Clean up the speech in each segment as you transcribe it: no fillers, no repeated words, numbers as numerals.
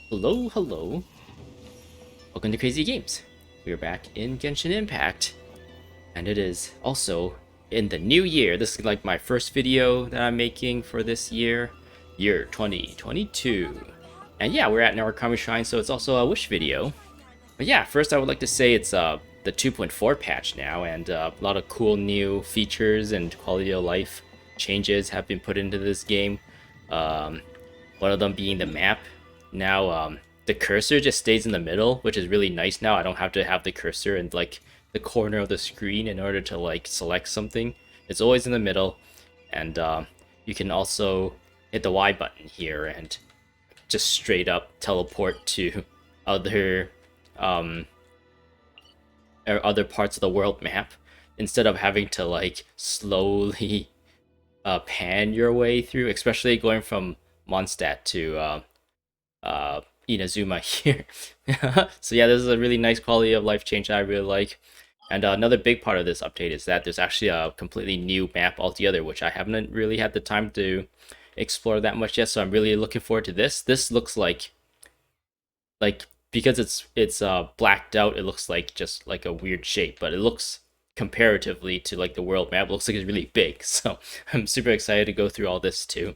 Hello, hello. Welcome to Crazy Games. We are back in Genshin Impact, and it is also in the new year. This is like my first video that I'm making for this year 2022. And yeah, we're at Narukami Shrine, so it's also a wish video. But yeah, first I would like to say it's the 2.4 patch now, and a lot of cool new features and quality of life changes have been put into this game. Um, One of them being the map. Now, the cursor just stays in the middle, which is really nice now. I don't have to have the cursor in like the corner of the screen in order to like select something. It's always in the middle, and you can also hit the Y button here and just straight up teleport to other um or other parts of the world map instead of having to like slowly pan your way through, especially going from Mondstadt to Inazuma here. So yeah, this is a really nice quality of life change that I really like. And another big part of this update is that there's actually a completely new map altogether, which I haven't really had the time to explore that much yet. So I'm really looking forward to this. This looks like because it's blacked out, it looks like just like a weird shape, but it looks comparatively to like the world map, it looks like it's really big. So I'm super excited to go through all this too.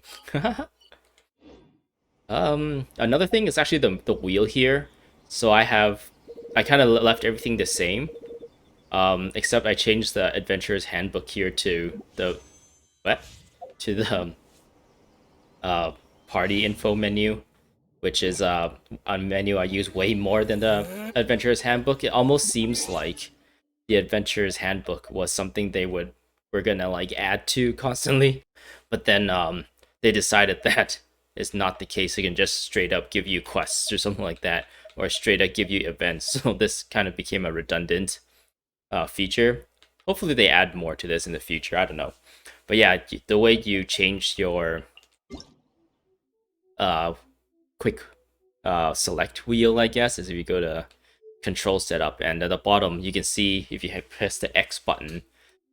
Another thing is actually the wheel here. So I kind of left everything the same. Except I changed the adventurer's handbook here to the what? To the uh party info menu, which is a menu I use way more than the adventurer's handbook. It almost seems like the adventurer's handbook was something they were gonna like add to constantly, but then they decided that is not the case. They can just straight up give you quests or something like that, or straight up give you events. So this kind of became a redundant feature. Hopefully they add more to this in the future. I don't know, but yeah, the way you change your uh quick select wheel, I guess, is if you go to control setup, and at the bottom you can see if you press the X button,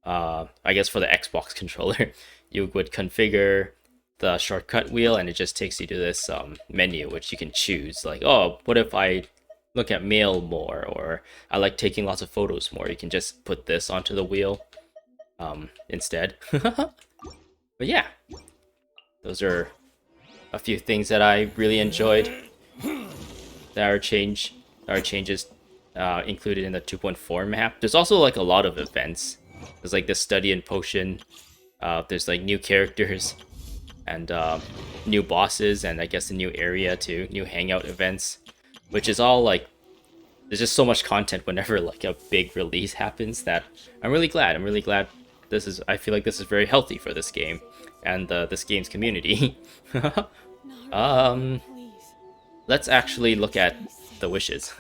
I guess for the Xbox controller, you would configure the shortcut wheel, and it just takes you to this menu, which you can choose. Like, oh, what if I look at mail more, or I like taking lots of photos more? You can just put this onto the wheel instead. But yeah, those are a few things that I really enjoyed that are changes included in the 2.4 map. There's also like a lot of events. There's like the study and potion. There's like new characters and new bosses, and I guess a new area too, new hangout events, which is all like there's just so much content whenever like a big release happens that I'm really glad. I'm really glad I feel like this is very healthy for this game and this game's community. um, let's actually look at the wishes.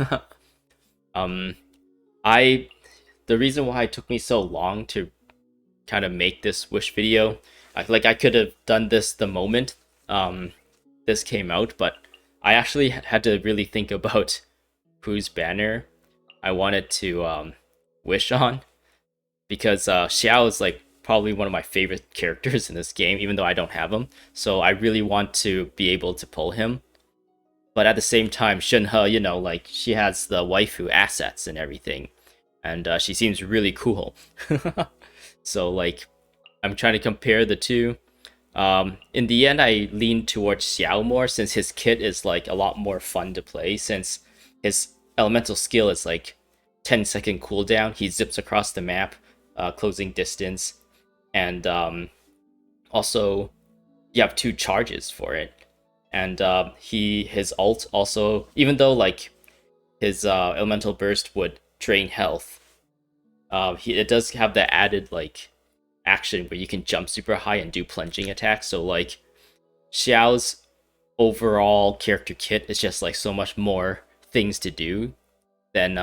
um, I the reason why it took me so long to kind of make this wish video, I could have done this the moment this came out, but I actually had to really think about whose banner I wanted to wish on, because Xiao is like probably one of my favorite characters in this game, even though I don't have him. So I really want to be able to pull him. But at the same time, Shenhe, like she has the waifu assets and everything, and she seems really cool. So like, I'm trying to compare the two. In the end, I lean towards Xiao more, since his kit is like a lot more fun to play. Since his elemental skill is like 10-second cooldown, he zips across the map, closing distance, and also you have two charges for it. And his ult also, even though like his elemental burst would drain health, it does have the added like action where you can jump super high and do plunging attacks. So like Xiao's overall character kit is just like so much more things to do than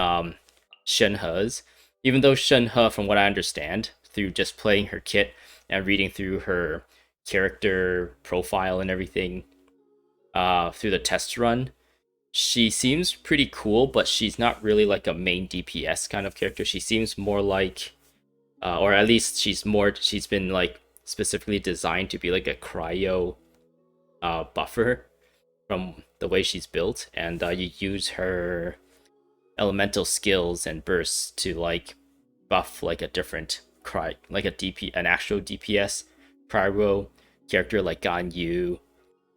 Shenhe's. Even though Shenhe, from what I understand through just playing her kit and reading through her character profile and everything through the test run, she seems pretty cool, but she's not really like a main DPS kind of character. She seems more like or at least she's been like specifically designed to be like a cryo buffer. from the way she's built, and you use her elemental skills and bursts to like buff like a different cry, like a DP, an actual DPS cryo character like Gan Yu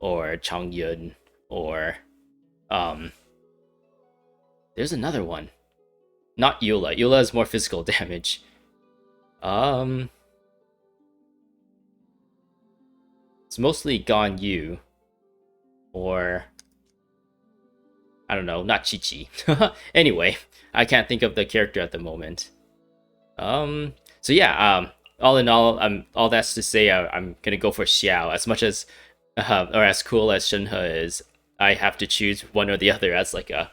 or Chang Yun or um. There's another one, not Eula. Eula is more physical damage. Um, it's mostly Gan Yu or I don't know, not Chi Chi. Anyway, I can't think of the character at the moment. So yeah, all in all, all that's to say, I'm gonna go for Xiao. As much as, or as cool as Shenhe is, I have to choose one or the other as like a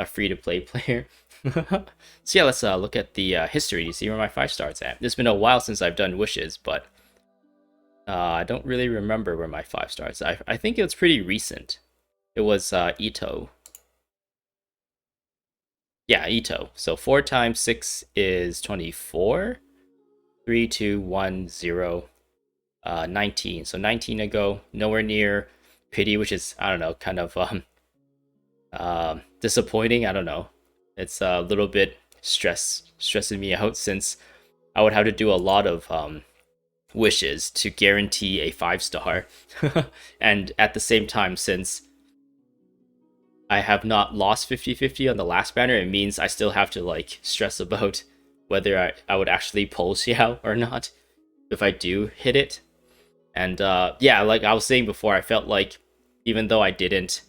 free to play player. So yeah, let's look at the history to see where my 5 stars at. It's been a while since I've done wishes, but I don't really remember where my 5 stars. I think it was pretty recent. It was Ito. Yeah, Ito. So 4 times 6 is 24. 3, 2, 1, 0, 19. So 19 ago. Nowhere near Pity, which is, I don't know, kind of disappointing. I don't know. It's a little bit stressing me out since I would have to do a lot of wishes to guarantee a 5 star. And at the same time, since I have not lost 50/50 on the last banner, it means I still have to like stress about whether I would actually pull Xiao or not if I do hit it. And yeah, like I was saying before, I felt like even though I didn't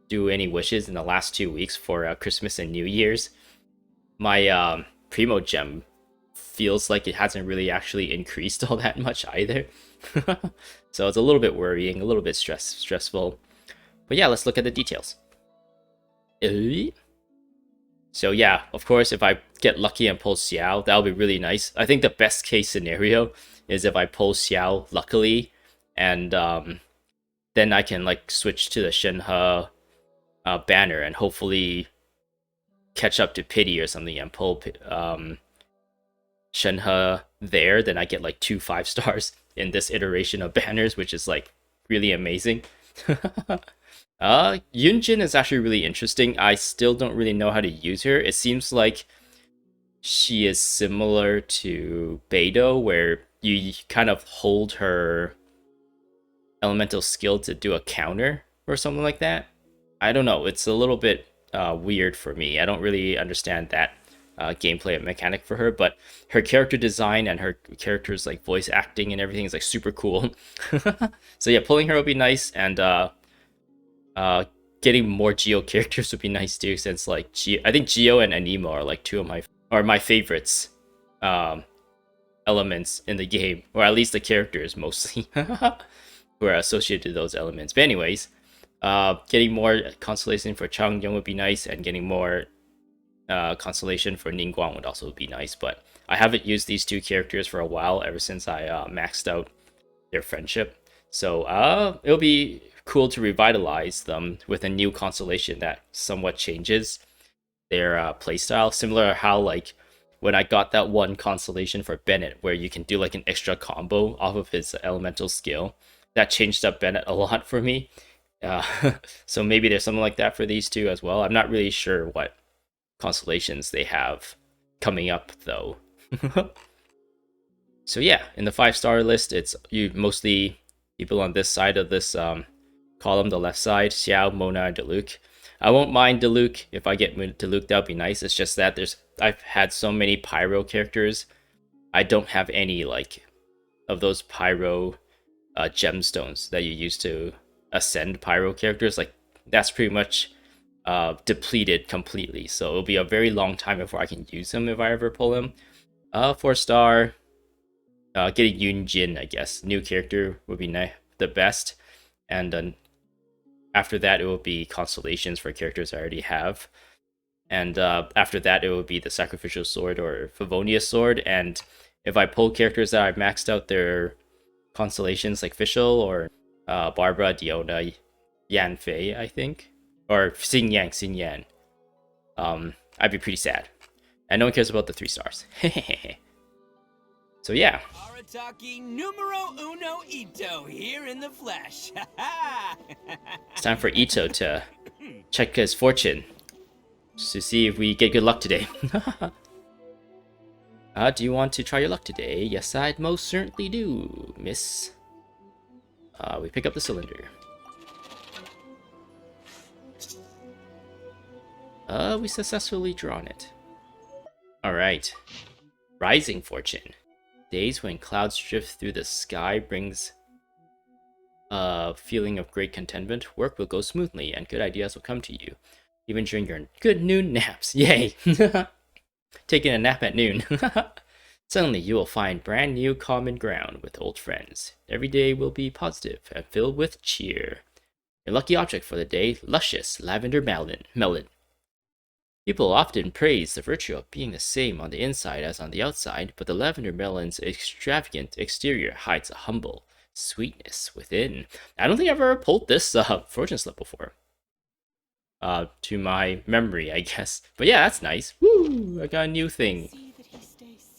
do any wishes in the last 2 weeks for Christmas and New Year's, my Primo Gem feels like it hasn't really actually increased all that much either. So it's a little bit worrying, a little bit stressful. But yeah, let's look at the details. So yeah, of course, if I get lucky and pull Xiao, that'll be really nice. I think the best case scenario is if I pull Xiao luckily, and then I can like switch to the Shenhe banner and hopefully catch up to Pity or something and pull Shenhe there. Then I get like 2 5 stars in this iteration of banners, which is like really amazing. Yunjin is actually really interesting. I still don't really know how to use her. It seems like she is similar to Beidou, where you kind of hold her elemental skill to do a counter or something like that. I don't know. It's a little bit weird for me. I don't really understand that gameplay mechanic for her, but her character design and her character's like voice acting and everything is like super cool. So yeah, pulling her would be nice, and getting more Geo characters would be nice too, since like I think Geo and Anemo are like 2 of my favorites elements in the game, or at least the characters mostly who are associated to those elements. But anyways, getting more constellation for Changyong would be nice, and getting more constellation for Ningguang would also be nice. But I haven't used these 2 characters for a while, ever since I maxed out their friendship. So it'll be cool to revitalize them with a new constellation that somewhat changes their playstyle. Similar to how like when I got that one constellation for Bennett, where you can do like an extra combo off of his elemental skill, that changed up Bennett a lot for me. So maybe there's something like that for these 2 as well. I'm not really sure what constellations they have coming up though. So yeah, in the 5-star list, it's you mostly people on this side of this column, the left side: Xiao, Mona, and Diluc. I won't mind Diluc. If I get Diluc, that would be nice. It's just that I've had so many Pyro characters. I don't have any like of those Pyro gemstones that you use to ascend Pyro characters. Like that's pretty much depleted completely. So it'll be a very long time before I can use him if I ever pull him. 4-star. Getting Yunjin, I guess. New character would be the best. And then after that, it will be constellations for characters I already have. And after that, it will be the Sacrificial Sword or Favonius Sword. And if I pull characters that I've maxed out their constellations, like Fischl or Barbara, Diona, Yan Fei, I think. Or Xing Yan. I'd be pretty sad. And no one cares about the 3 stars. So yeah, Arataki numero uno Ito here in the flesh. It's time for Ito to check his fortune to see if we get good luck today. Do you want to try your luck today? Yes, I'd most certainly do, miss. We pick up the cylinder. We successfully drawn it. Alright. Rising fortune. Days when clouds drift through the sky brings a feeling of great contentment. Work will go smoothly and good ideas will come to you. Even during your good noon naps. Yay! Taking a nap at noon. Suddenly you will find brand new common ground with old friends. Every day will be positive and filled with cheer. Your lucky object for the day, luscious lavender melon. People often praise the virtue of being the same on the inside as on the outside, but the lavender melon's extravagant exterior hides a humble sweetness within. I don't think I've ever pulled this fortune slip before. To my memory, I guess. But yeah, that's nice. Woo! I got a new thing.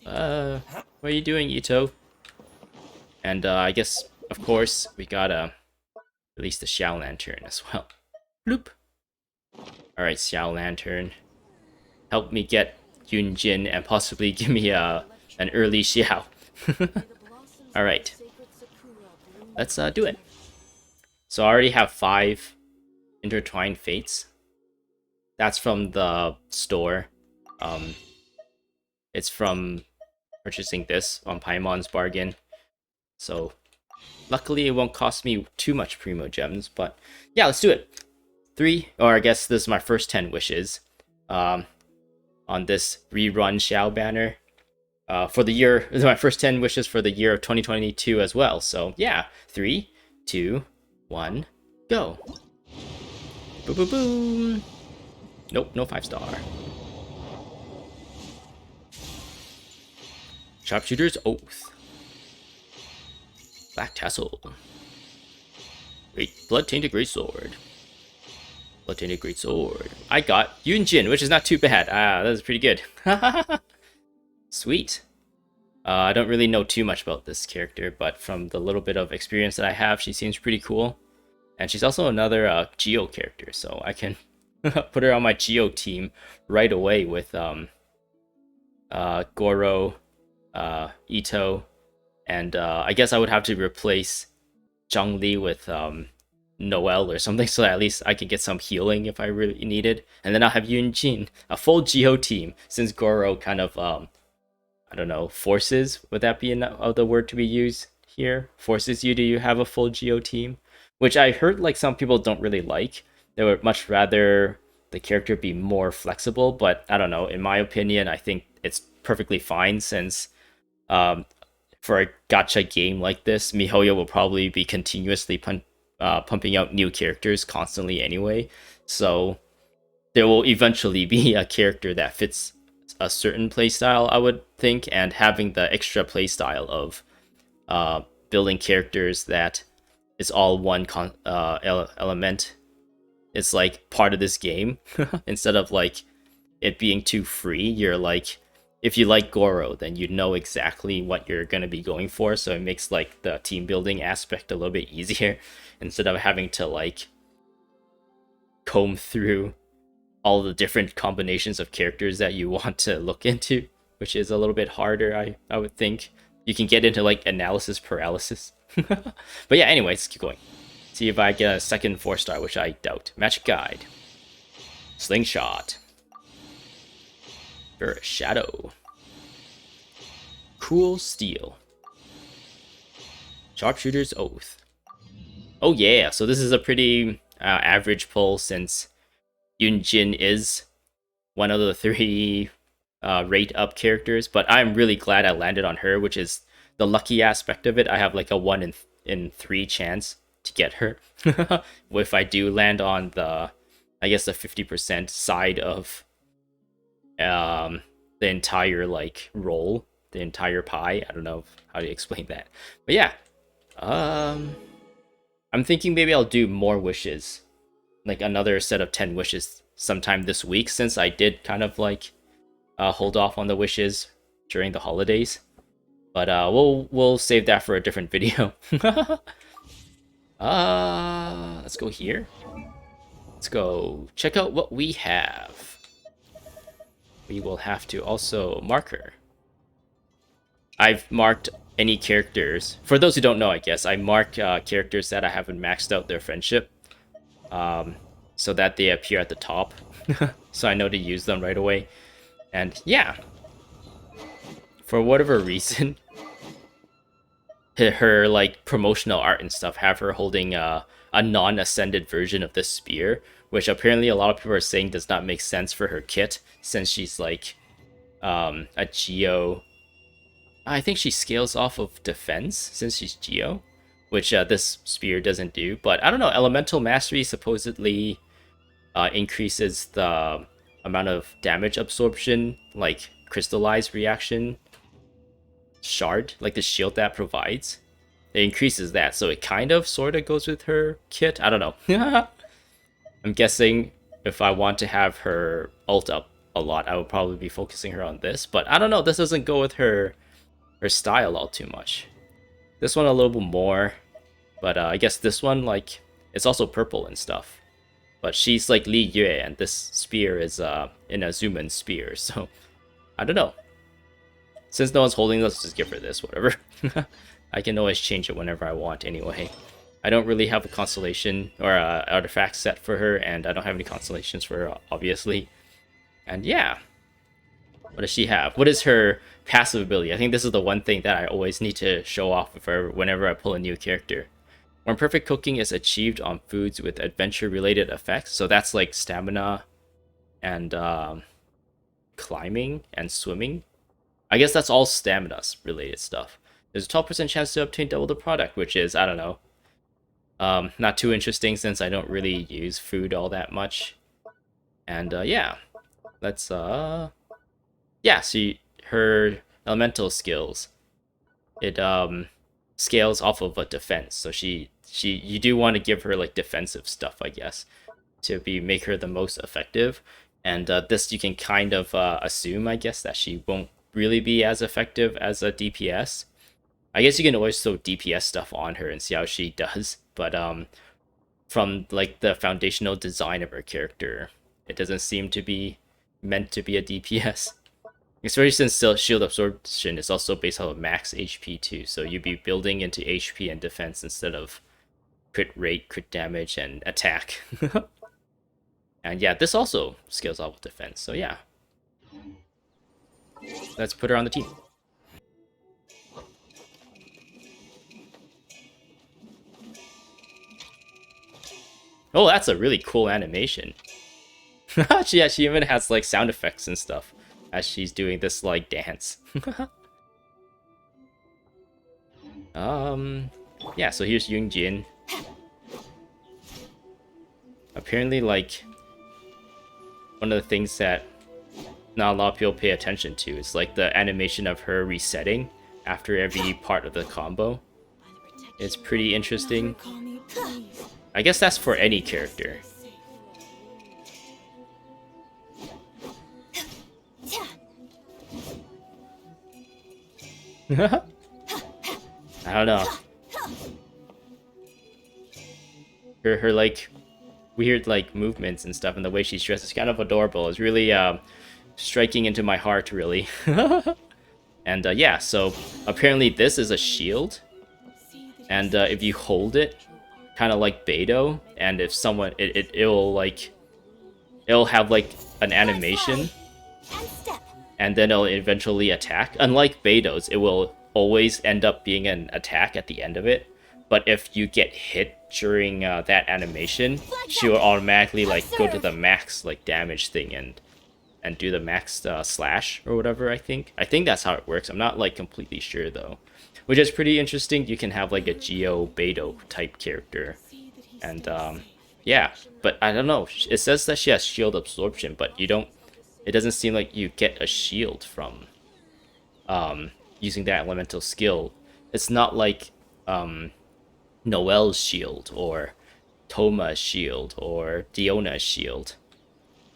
What are you doing, Ito? And I guess, of course, we gotta release the Xiao Lantern as well. Bloop! Alright, Xiao Lantern. Help me get Yunjin and possibly give me an early Xiao. Alright. Let's do it. So I already have 5 intertwined fates. That's from the store. It's from purchasing this on Paimon's bargain. So luckily it won't cost me too much Primo Gems, but yeah, let's do it. 3, or I guess this is my first 10 wishes. On this rerun Xiao banner. For the year, this is my first 10 wishes for the year of 2022 as well. So yeah, 3, 2, 1, go. Boom, boom, boom. Nope, no 5-star. Sharpshooter's Oath. Black Tassel. Great Blood-Tainted Greatsword. Blood-Tainted Greatsword. I got Yunjin, which is not too bad. That is pretty good. Sweet. I don't really know too much about this character, but from the little bit of experience that I have, she seems pretty cool. And she's also another Geo character, so I can put her on my Geo team right away with Goro, Ito, and I guess I would have to replace Zhongli with Noelle or something, so that at least I can get some healing if I really needed. And then I'll have Yunjin, a full Geo team, since Goro kind of, I don't know, forces, would that be the word to be used here? Forces you to have a full Geo team? Which I heard like some people don't really like. They would much rather the character be more flexible, but I don't know, in my opinion, I think it's perfectly fine since for a gacha game like this, MiHoYo will probably be continuously pumping out new characters constantly anyway, so there will eventually be a character that fits a certain playstyle, I would think, and having the extra playstyle of building characters that is all one element. It's like part of this game instead of like it being too free. You're like, if you like Goro, then you know exactly what you're gonna be going for, so it makes like the team building aspect a little bit easier instead of having to like comb through all the different combinations of characters that you want to look into, which is a little bit harder. I would think you can get into like analysis paralysis. But yeah, anyways, keep going. See if I get a second 4-star, which I doubt. Magic Guide. Slingshot. Burst Shadow. Cool Steel. Sharpshooter's Oath. Oh yeah, so this is a pretty average pull since Yunjin is one of the 3 rate up characters, but I'm really glad I landed on her, which is the lucky aspect of it. I have like a 1 in 3 chance to get her. If I do land on the, I guess the 50% side of the entire like roll, the entire pie. I don't know how to explain that, but yeah, I'm thinking maybe I'll do more wishes, like another set of 10 wishes sometime this week, since I did kind of like hold off on the wishes during the holidays. But we'll save that for a different video. Let's go here. Let's go check out what we have. We will have to also mark her. I've marked any characters. For those who don't know, I guess I mark characters that I haven't maxed out their friendship, so that they appear at the top, so I know to use them right away. And yeah, for whatever reason, her like promotional art and stuff have her holding a non-ascended version of this spear, which apparently a lot of people are saying does not make sense for her kit, since she's like a Geo. I think she scales off of defense since she's Geo, which this spear doesn't do. But I don't know. Elemental Mastery supposedly increases the amount of damage absorption, like crystallized reaction shard, like the shield that provides. It increases that, so it kind of sort of goes with her kit. I don't know. I'm guessing if I want to have her ult up a lot, I would probably be focusing her on this. But I don't know. This doesn't go with her style all too much. This one a little bit more, but I guess this one, like, it's also purple and stuff. But she's like Li Yue, and this spear is an Azuman spear, so I don't know. Since no one's holding this, just give her this, whatever. I can always change it whenever I want anyway. I don't really have a constellation or artifact set for her, and I don't have any constellations for her, obviously. And yeah. What does she have? What is her passive ability? I think this is the one thing that I always need to show off with her whenever I pull a new character. When perfect cooking is achieved on foods with adventure-related effects, so that's like stamina and climbing and swimming. I guess that's all stamina-related stuff. There's a 12% chance to obtain double the product, which is, I don't know, not too interesting since I don't really use food all that much. And yeah, let's yeah, see her elemental skills. It scales off of a defense, so you do want to give her like defensive stuff, I guess, to make her the most effective. And this you can kind of assume, I guess, that she won't really be as effective as a DPS. I guess you can always throw DPS stuff on her and see how she does, but from like the foundational design of her character, it doesn't seem to be meant to be a DPS. Especially since shield absorption is also based on max HP too, so you'd be building into HP and defense instead of crit rate, crit damage, and attack. And yeah, this also scales off with defense, so yeah. Let's put her on the team. Oh, that's a really cool animation. she even has like sound effects and stuff as she's doing this like dance. Yeah, so here's Yungjin. Apparently, like, one of the things that not a lot of people pay attention to is like the animation of her resetting after every part of the combo. It's pretty interesting. I guess that's for any character. I don't know. Her like weird like movements and stuff and the way she's dressed is kind of adorable. It's really striking into my heart, really. And yeah, so apparently this is a shield, and if you hold it, kind of like Beidou, and if someone it'll have like an animation, and then it'll eventually attack. Unlike Beidou's, it will always end up being an attack at the end of it. But if you get hit during that animation, she will automatically like go to the max like damage thing and do the max slash or whatever. I think that's how it works. I'm not like completely sure though, which is pretty interesting. You can have like a Geo Beidou type character, and yeah. But I don't know. It says that she has shield absorption, but you don't. It doesn't seem like you get a shield from using that elemental skill. It's not like Noel's shield or Toma's shield or Diona's shield.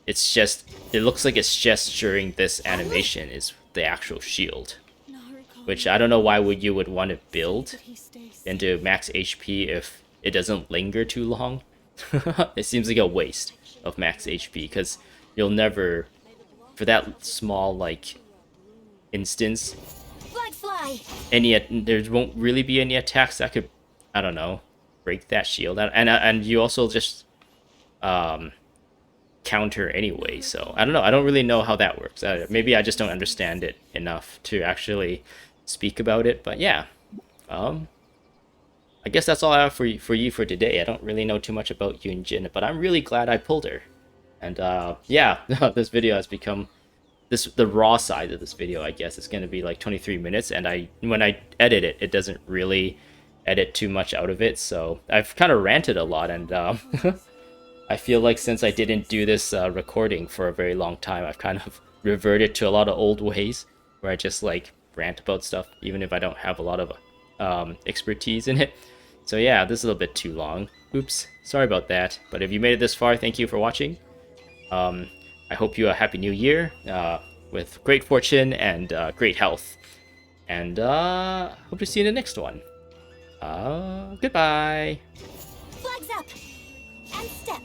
It's just, it looks like it's just during this animation is the actual shield. which I don't know why would you would want to build into max HP if it doesn't linger too long. It seems like a waste of max HP because you'll never, for that small like instance, there won't really be any attacks that could, I don't know, break that shield. And you also just counter anyway. So I don't know. I don't really know how that works. Maybe I just don't understand it enough to actually speak about it. But yeah, I guess that's all I have for you for today. I don't really know too much about Yunjin, but I'm really glad I pulled her. And yeah, this video has become the raw side of this video. I guess it's gonna be like 23 minutes, and when I edit it, it doesn't really edit too much out of it. So I've kind of ranted a lot, and I feel like since I didn't do this recording for a very long time, I've kind of reverted to a lot of old ways where I just like rant about stuff, even if I don't have a lot of expertise in it. So yeah, this is a little bit too long. Oops, sorry about that. But if you made it this far, thank you for watching. I hope you a happy new year with great fortune and great health. And hope to see you in the next one. Goodbye. Flags up and step.